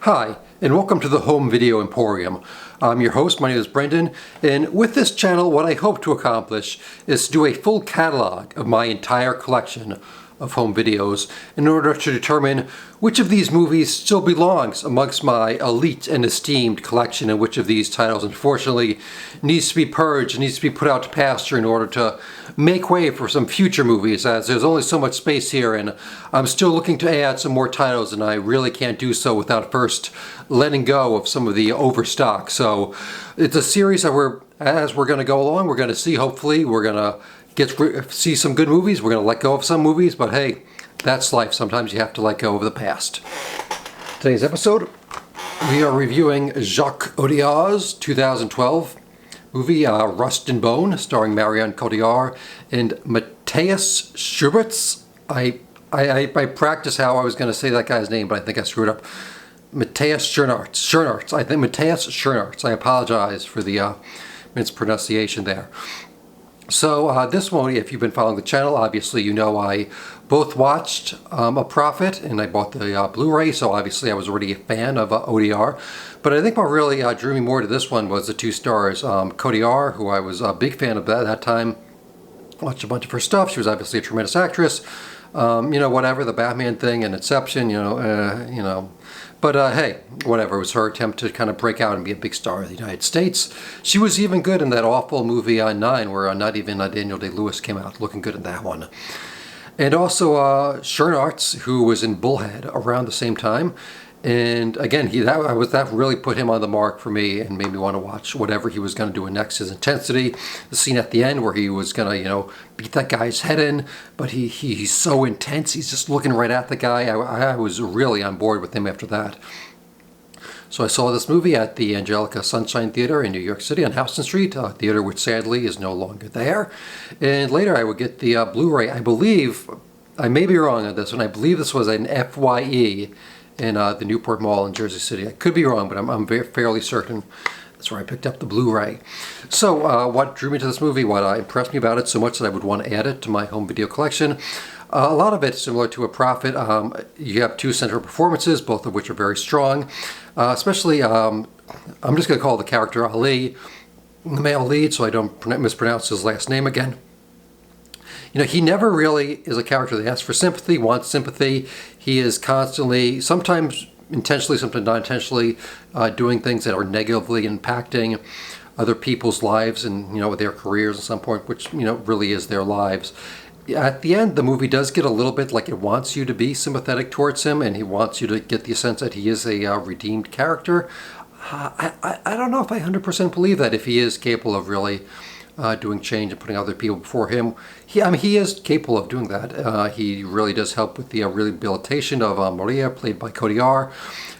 Hi, and welcome to the Home Video Emporium. I'm your host, my name is Brendan, and with this channel what I hope to accomplish is to do a full catalog of my entire collection of home videos in order to determine which of these movies still belongs amongst my elite and esteemed collection and which of these titles unfortunately needs to be purged and needs to be put out to pasture in order to make way for some future movies, as there's only so much space here and I'm still looking to add some more titles and I really can't do so without first letting go of some of the overstock. So it's a series that as we're going to go along, we're going to see, hopefully we're going to see some good movies. We're going to let go of some movies, but hey, that's life. Sometimes you have to let go of the past. Today's episode, we are reviewing Jacques Audiard's 2012 movie Rust and Bone, starring Marion Cotillard and Matthias Schubertz. I practiced how I was going to say that guy's name, but I think I screwed up. Matthias Schoenaerts. I think Matthias Schoenaerts. I apologize for the mispronunciation there. So this one, if you've been following the channel, obviously you know I both watched A Prophet and I bought the Blu-ray, so obviously I was already a fan of Audiard. But I think what really drew me more to this one was the two stars. Cotillard, who I was a big fan of at that time, watched a bunch of her stuff. She was obviously a tremendous actress. Whatever, the Batman thing and Inception, But hey, whatever, it was her attempt to kind of break out and be a big star of the United States. She was even good in that awful movie Nine, where not even Daniel Day-Lewis came out looking good in that one. And also Schoenaerts, who was in Bullhead around the same time. And again, that really put him on the mark for me and made me want to watch whatever he was going to do next. His intensity, the scene at the end where he was going to, beat that guy's head in, but he's so intense. He's just looking right at the guy. I was really on board with him after that. So I saw this movie at the Angelica Sunshine Theater in New York City on Houston Street, a theater which sadly is no longer there. And later I would get the Blu-ray. I believe, I may be wrong on this one, I believe this was an FYE in the Newport Mall in Jersey City. I could be wrong, but I'm fairly certain that's where I picked up the Blu-ray. So what drew me to this movie, what impressed me about it so much that I would want to add it to my home video collection, a lot of it similar to A Prophet. You have two central performances, both of which are very strong. Especially, I'm just going to call the character Ali the male lead so I don't mispronounce his last name again. He never really is a character that asks for sympathy, wants sympathy. He is constantly, sometimes intentionally, sometimes not intentionally, doing things that are negatively impacting other people's lives and, their careers at some point, which, really is their lives. At the end, the movie does get a little bit like it wants you to be sympathetic towards him, and he wants you to get the sense that he is a redeemed character. I don't know if I 100% believe that, if he is capable of really doing change and putting other people before him. He is capable of doing that. He really does help with the rehabilitation of Maria, played by Cotillard,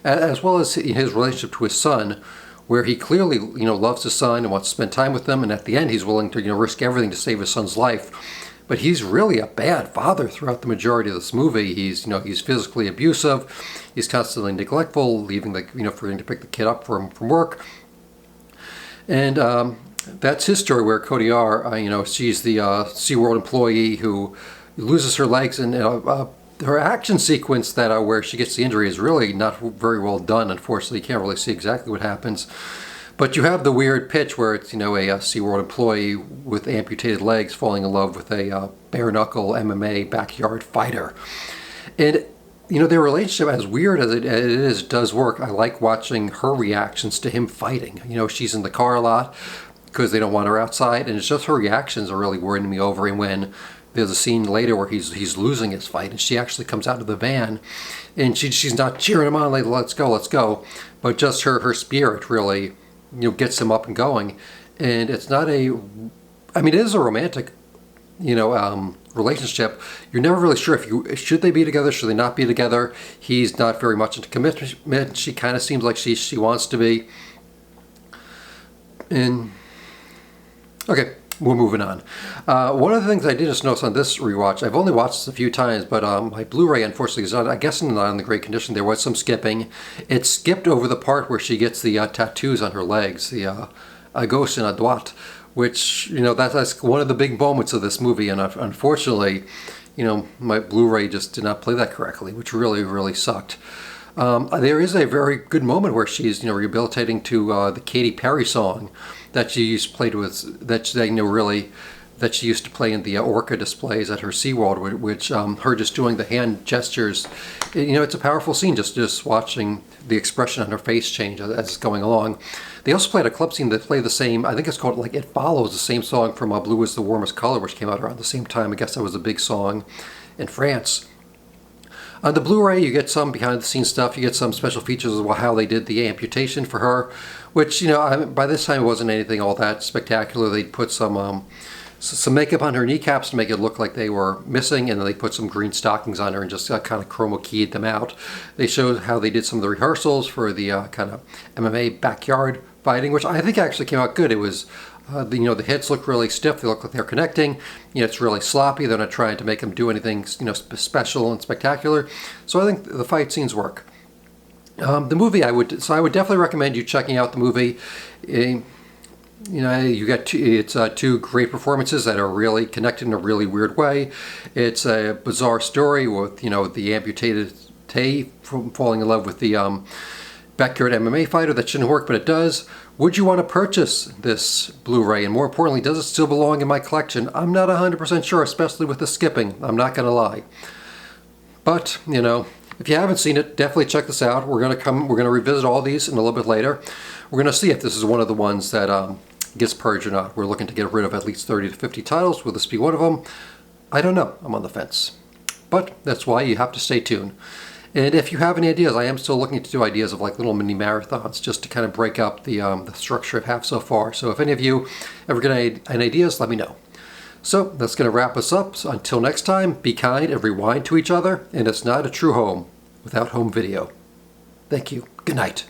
as well as his relationship to his son, where he clearly, loves his son and wants to spend time with them, and at the end he's willing to, risk everything to save his son's life. But he's really a bad father throughout the majority of this movie. He's physically abusive. He's constantly neglectful, leaving forgetting to pick the kid up from work. And that's his story, where Cotillard, she's the SeaWorld employee who loses her legs, and her action sequence where she gets the injury is really not very well done. Unfortunately, you can't really see exactly what happens. But you have the weird pitch where it's, a SeaWorld employee with amputated legs falling in love with a bare-knuckle MMA backyard fighter. And, their relationship, as weird as it is, does work. I like watching her reactions to him fighting. She's in the car a lot because they don't want her outside, and it's just her reactions are really worrying me over. And when there's a scene later where he's losing his fight, and she actually comes out of the van, and she's not cheering him on like let's go, but just her spirit really gets him up and going. And it's not it is a romantic relationship. You're never really sure should they be together, should they not be together. He's not very much into commitment. She kind of seems like she wants to be. And okay, we're moving on. One of the things I did just notice on this rewatch, I've only watched this a few times, but my Blu-ray unfortunately is not, I guess, not in the great condition. There was some skipping. It skipped over the part where she gets the tattoos on her legs, the à gauche and à droite, which, that's one of the big moments of this movie, and unfortunately, my Blu-ray just did not play that correctly, which really, really sucked. There is a very good moment where she's, rehabilitating to the Katy Perry song that she used to play with, that they really, that she used to play in the orca displays at her SeaWorld, which her just doing the hand gestures, it's a powerful scene, just watching the expression on her face change as it's going along. They also played a club scene that played the same, I think it's called It Follows, the same song from Blue is the Warmest Color, which came out around the same time. I guess that was a big song in France. On the Blu-ray, you get some behind-the-scenes stuff. You get some special features of how they did the amputation for her, which, by this time it wasn't anything all that spectacular. They'd put some makeup on her kneecaps to make it look like they were missing, and then they put some green stockings on her and just kind of chroma keyed them out. They showed how they did some of the rehearsals for the kind of MMA backyard fighting, which I think actually came out good. It was, the hits look really stiff. They look like they're connecting. It's really sloppy. They're not trying to make them do anything, special and spectacular. So I think the fight scenes work. The movie, I would definitely recommend you checking out the movie. You get two great performances that are really connected in a really weird way. It's a bizarre story with, the amputated Tay falling in love with the backyard MMA fighter. That shouldn't work, but it does. Would you want to purchase this Blu-ray? And more importantly, does it still belong in my collection? I'm not 100% sure, especially with the skipping. I'm not going to lie. But, if you haven't seen it, definitely check this out. We're going to revisit all these in a little bit later. We're going to see if this is one of the ones that gets purged or not. We're looking to get rid of at least 30 to 50 titles. Will this be one of them? I don't know. I'm on the fence. But that's why you have to stay tuned. And if you have any ideas, I am still looking to do ideas of little mini marathons just to kind of break up the structure I have so far. So if any of you ever get any ideas, let me know. So that's going to wrap us up. So until next time, be kind and rewind to each other. And it's not a true home without home video. Thank you. Good night.